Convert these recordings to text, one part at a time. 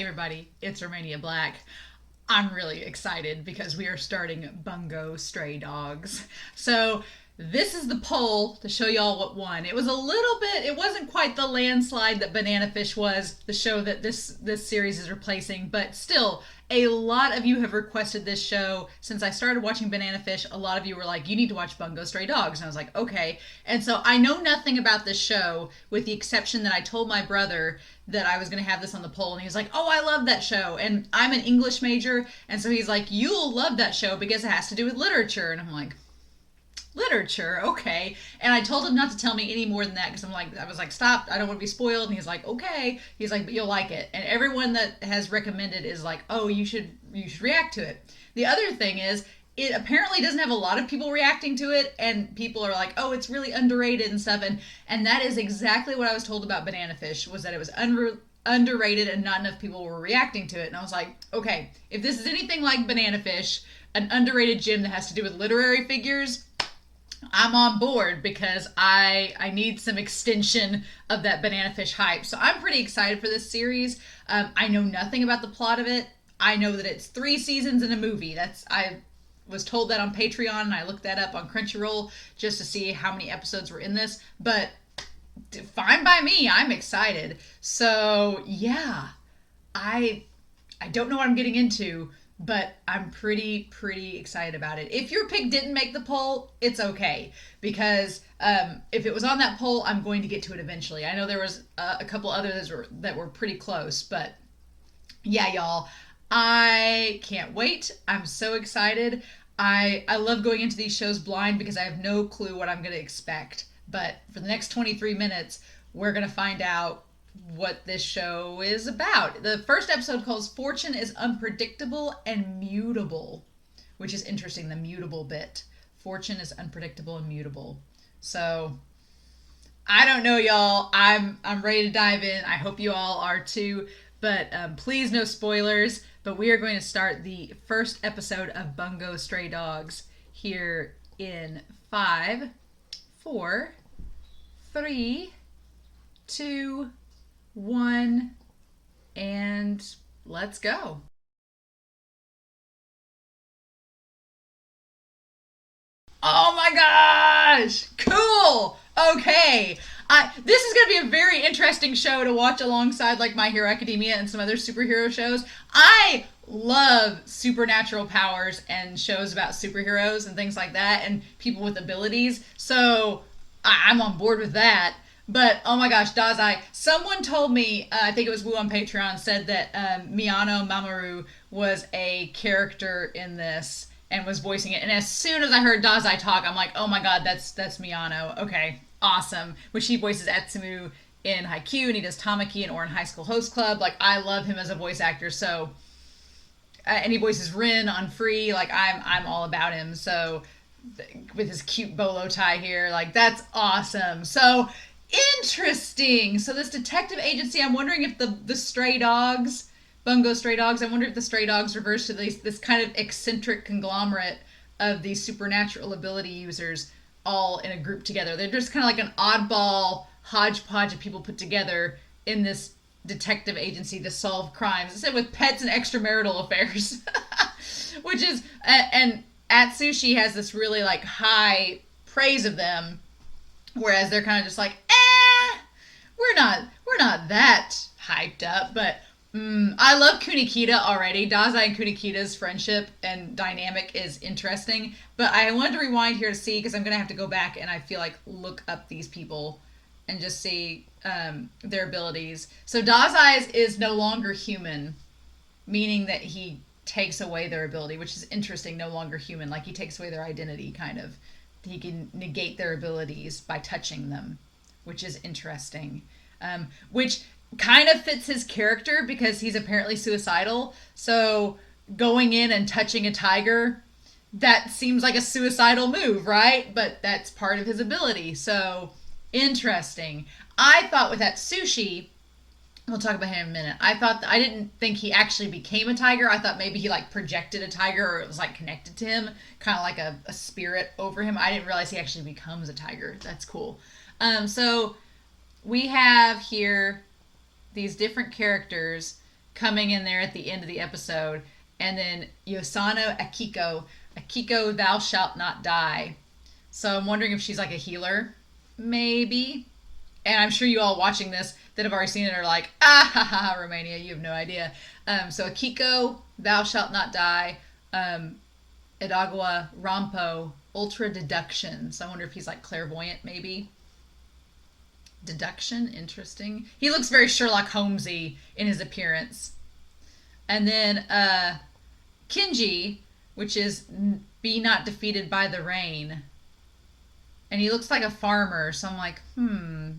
Hey everybody, it's Romania Black. I'm really excited because we are starting Bungo Stray Dogs. So this is the poll to show y'all what won. It was a little bit, it wasn't quite the landslide that Banana Fish was, the show that this series is replacing, but still, a lot of you have requested this show. Since I started watching Banana Fish, a lot of you were like, you need to watch Bungo Stray Dogs. And I was like, okay. And so I know nothing about this show, with the exception that I told my brother that I was going to have this on the poll. And he was like, oh, I love that show. And I'm an English major. And so he's like, you'll love that show because it has to do with literature. And I'm like, literature, okay. And I told him not to tell me any more than that because I was like, stop, I don't want to be spoiled. And he's like, okay. He's like, but you'll like it. And everyone that has recommended is like, oh, you should react to it. The other thing is, it apparently doesn't have a lot of people reacting to it, and people are like, oh, it's really underrated and stuff. And that is exactly what I was told about Banana Fish, was that it was underrated and not enough people were reacting to it. And I was like, okay, if this is anything like Banana Fish, an underrated gym that has to do with literary figures, I'm on board because I need some extension of that Banana Fish hype. So I'm pretty excited for this series. I know nothing about the plot of it. I know that it's 3 seasons and a movie. I was told that on Patreon, and I looked that up on Crunchyroll just to see how many episodes were in this. But fine by me. I'm excited. So yeah, I don't know what I'm getting into, but I'm pretty excited about it. If your pick didn't make the poll, it's okay, because if it was on that poll, I'm going to get to it eventually. I know there was a couple others that were pretty close, but yeah, y'all, I can't wait. I'm so excited. I love going into these shows blind because I have no clue what I'm going to expect. But for the next 23 minutes, we're going to find out what this show is about. The first episode calls Fortune is Unpredictable and Mutable, which is interesting, the mutable bit. Fortune is unpredictable and mutable. So I don't know, y'all. I'm ready to dive in. I hope you all are too. But please, no spoilers. But we are going to start the first episode of Bungo Stray Dogs here in 5, 4, 3, 2, 1, and let's go. Oh my gosh! Cool! Okay. This is going to be a very interesting show to watch alongside like My Hero Academia and some other superhero shows. I love supernatural powers and shows about superheroes and things like that and people with abilities. So I'm on board with that. But oh my gosh, Dazai! Someone told me, I think it was Wu on Patreon, said that Miyano Mamoru was a character in this and was voicing it. And as soon as I heard Dazai talk, I'm like, oh my god, that's Miyano. Okay, awesome. Which he voices Atsumu in Haikyuu, and he does Tamaki in Oran High School Host Club. Like, I love him as a voice actor. So, and he voices Rin on Free. Like, I'm all about him. So, with his cute bolo tie here, like, that's awesome. So interesting. So this detective agency, I'm wondering if the stray dogs, Bungo Stray Dogs, I wonder if the stray dogs refers to this kind of eccentric conglomerate of these supernatural ability users all in a group together. They're just kind of like an oddball hodgepodge of people put together in this detective agency to solve crimes. Instead with pets and extramarital affairs. Which is, and Atsushi has this really like high praise of them, whereas they're kind of just like, we're not that hyped up. But I love Kunikita already. Dazai and Kunikita's friendship and dynamic is interesting. But I wanted to rewind here to see, because I'm going to have to go back and I feel like look up these people and just see their abilities. So Dazai's is no longer human, meaning that he takes away their ability, which is interesting. No longer human, like he takes away their identity, kind of. He can negate their abilities by touching them, which is interesting. Which kind of fits his character because he's apparently suicidal. So going in and touching a tiger, that seems like a suicidal move, right? But that's part of his ability. So interesting. I thought with Atsushi, we'll talk about him in a minute. I didn't think he actually became a tiger. I thought maybe he like projected a tiger, or it was like connected to him, kind of like a spirit over him. I didn't realize he actually becomes a tiger. That's cool. So we have here these different characters coming in there at the end of the episode. And then Yosano Akiko. Akiko, thou shalt not die. So I'm wondering if she's like a healer, maybe. And I'm sure you all watching this that have already seen it are like, ah ha ha, Romania, you have no idea. So Akiko, thou shalt not die. Edagawa Rampo, ultra deduction. So I wonder if he's like clairvoyant, maybe. Deduction, interesting. He looks very Sherlock Holmesy in his appearance. And then Kinji, which is be not defeated by the rain. And he looks like a farmer, so I'm like,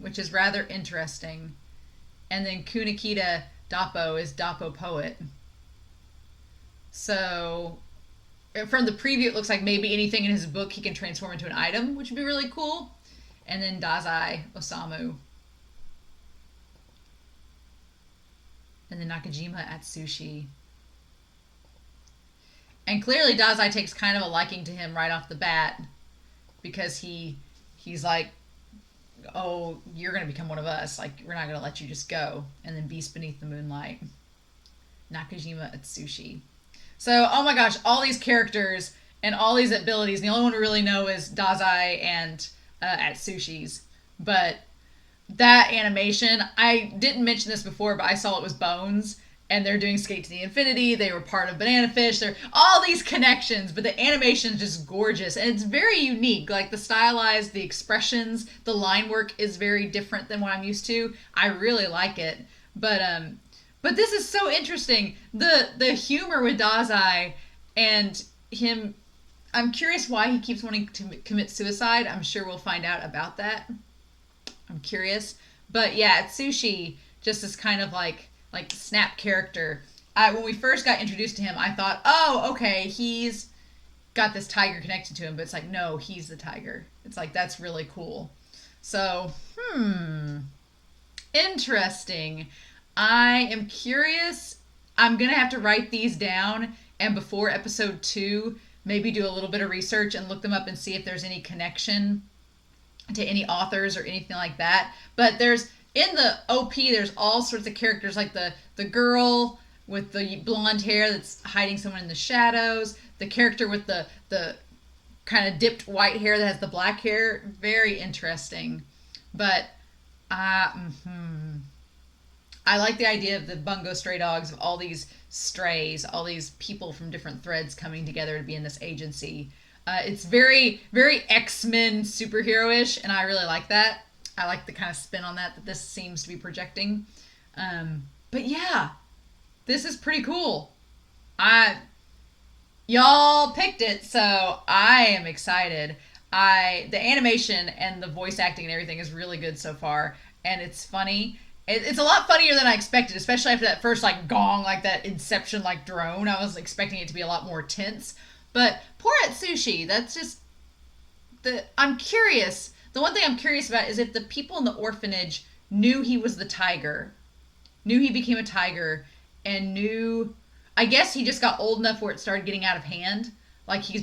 which is rather interesting. And then Kunikita Dappo is Dappo Poet. So from the preview, it looks like maybe anything in his book he can transform into an item, which would be really cool. And then Dazai Osamu. And then Nakajima Atsushi. And clearly Dazai takes kind of a liking to him right off the bat, because he's like, oh, you're going to become one of us. Like, we're not going to let you just go. And then Beast Beneath the Moonlight. Nakajima Atsushi. So, oh my gosh, all these characters and all these abilities. And the only one we really know is Dazai and Atsushi's. But that animation, I didn't mention this before, but I saw it was Bones. And they're doing Skate to the Infinity. They were part of Banana Fish. They're all these connections, but the animation is just gorgeous. And it's very unique. Like the stylized, the expressions, the line work is very different than what I'm used to. I really like it. But this is so interesting. The humor with Dazai and him, I'm curious why he keeps wanting to commit suicide. I'm sure we'll find out about that. I'm curious. But yeah, Atsushi just is kind of like snap character. When we first got introduced to him, I thought, oh, okay, he's got this tiger connected to him, but it's like, no, he's the tiger. It's like, that's really cool. So, interesting. I am curious. I'm going to have to write these down, and before episode 2, maybe do a little bit of research and look them up and see if there's any connection to any authors or anything like that. But in the OP, there's all sorts of characters, like the girl with the blonde hair that's hiding someone in the shadows, the character with the kind of dipped white hair that has the black hair. Very interesting. But I like the idea of the Bungo Stray Dogs, of all these strays, all these people from different threads coming together to be in this agency. It's very, very X-Men superhero-ish, and I really like that. I like the kind of spin on that this seems to be projecting. But yeah, this is pretty cool. Y'all picked it, so I am excited. The animation and the voice acting and everything is really good so far, and it's funny. It's a lot funnier than I expected, especially after that first like gong, like that Inception like drone. I was expecting it to be a lot more tense. But poor Atsushi, that's just I'm curious. The one thing I'm curious about is if the people in the orphanage knew he was the tiger, knew he became a tiger, and knew, I guess he just got old enough where it started getting out of hand. Like he's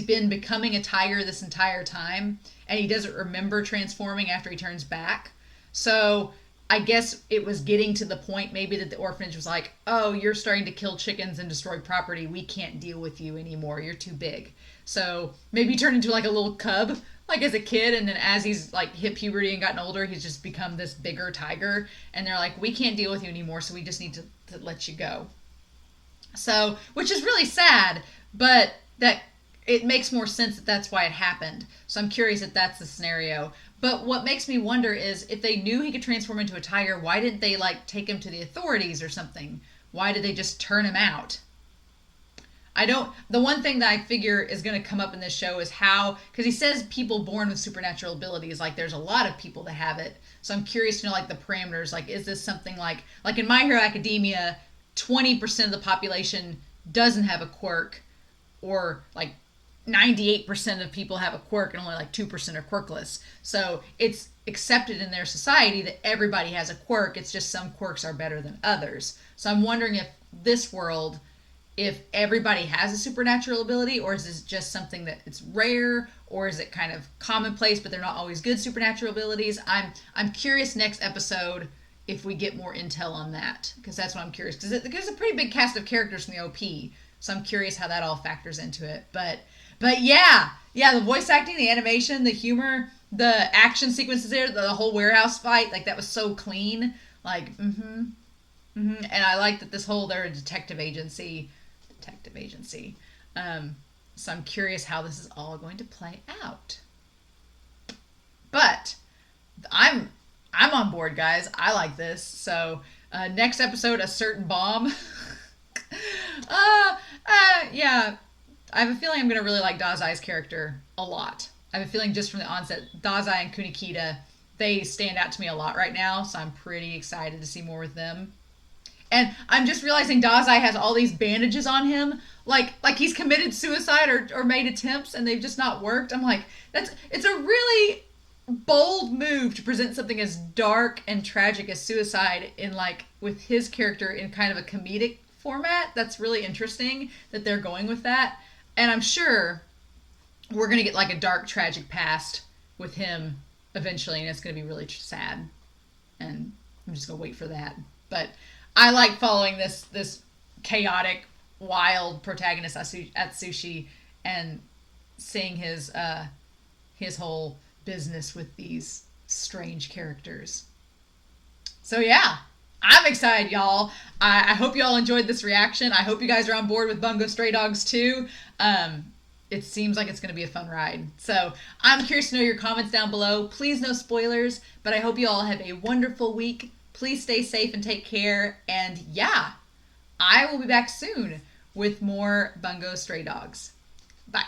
been becoming a tiger this entire time, and he doesn't remember transforming after he turns back. So I guess it was getting to the point maybe that the orphanage was like, oh, you're starting to kill chickens and destroy property. We can't deal with you anymore. You're too big. So maybe he turned into like a little cub, like as a kid, and then as he's like hit puberty and gotten older, he's just become this bigger tiger. And they're like, we can't deal with you anymore, so we just need to let you go. So, which is really sad, but that it makes more sense that that's why it happened. So I'm curious if that's the scenario. But what makes me wonder is if they knew he could transform into a tiger, why didn't they like take him to the authorities or something? Why did they just turn him out? The one thing that I figure is going to come up in this show is how, because he says people born with supernatural abilities, like there's a lot of people that have it. So I'm curious to know like the parameters, like is this something like in My Hero Academia, 20% of the population doesn't have a quirk, or like 98% of people have a quirk and only like 2% are quirkless. So it's accepted in their society that everybody has a quirk. It's just some quirks are better than others. So I'm wondering if this world, if everybody has a supernatural ability, or is this just something that it's rare, or is it kind of commonplace but they're not always good supernatural abilities? I'm curious next episode if we get more intel on that, because that's what I'm curious. Because there's a pretty big cast of characters from the OP, so I'm curious how that all factors into it. But yeah, the voice acting, the animation, the humor, the action sequences there, the whole warehouse fight, like that was so clean. Like, and I like that they're a detective agency. So I'm curious how this is all going to play out. But I'm on board, guys. I like this. So next episode, a certain bomb. Yeah. I have a feeling I'm going to really like Dazai's character a lot. I have a feeling just from the onset, Dazai and Kunikita, they stand out to me a lot right now. So I'm pretty excited to see more with them. And I'm just realizing Dazai has all these bandages on him, like he's committed suicide or made attempts and they've just not worked. I'm like, it's a really bold move to present something as dark and tragic as suicide in like with his character in kind of a comedic format. That's really interesting that they're going with that. And I'm sure we're going to get like a dark tragic past with him eventually, and it's going to be really sad. And I'm just going to wait for that. But I like following this chaotic, wild protagonist Atsushi and seeing his whole business with these strange characters. So yeah, I'm excited, y'all. I hope y'all enjoyed this reaction. I hope you guys are on board with Bungo Stray Dogs too. It seems like it's going to be a fun ride. So I'm curious to know your comments down below. Please no spoilers, but I hope you all have a wonderful week. Please stay safe and take care. And yeah, I will be back soon with more Bungo Stray Dogs. Bye.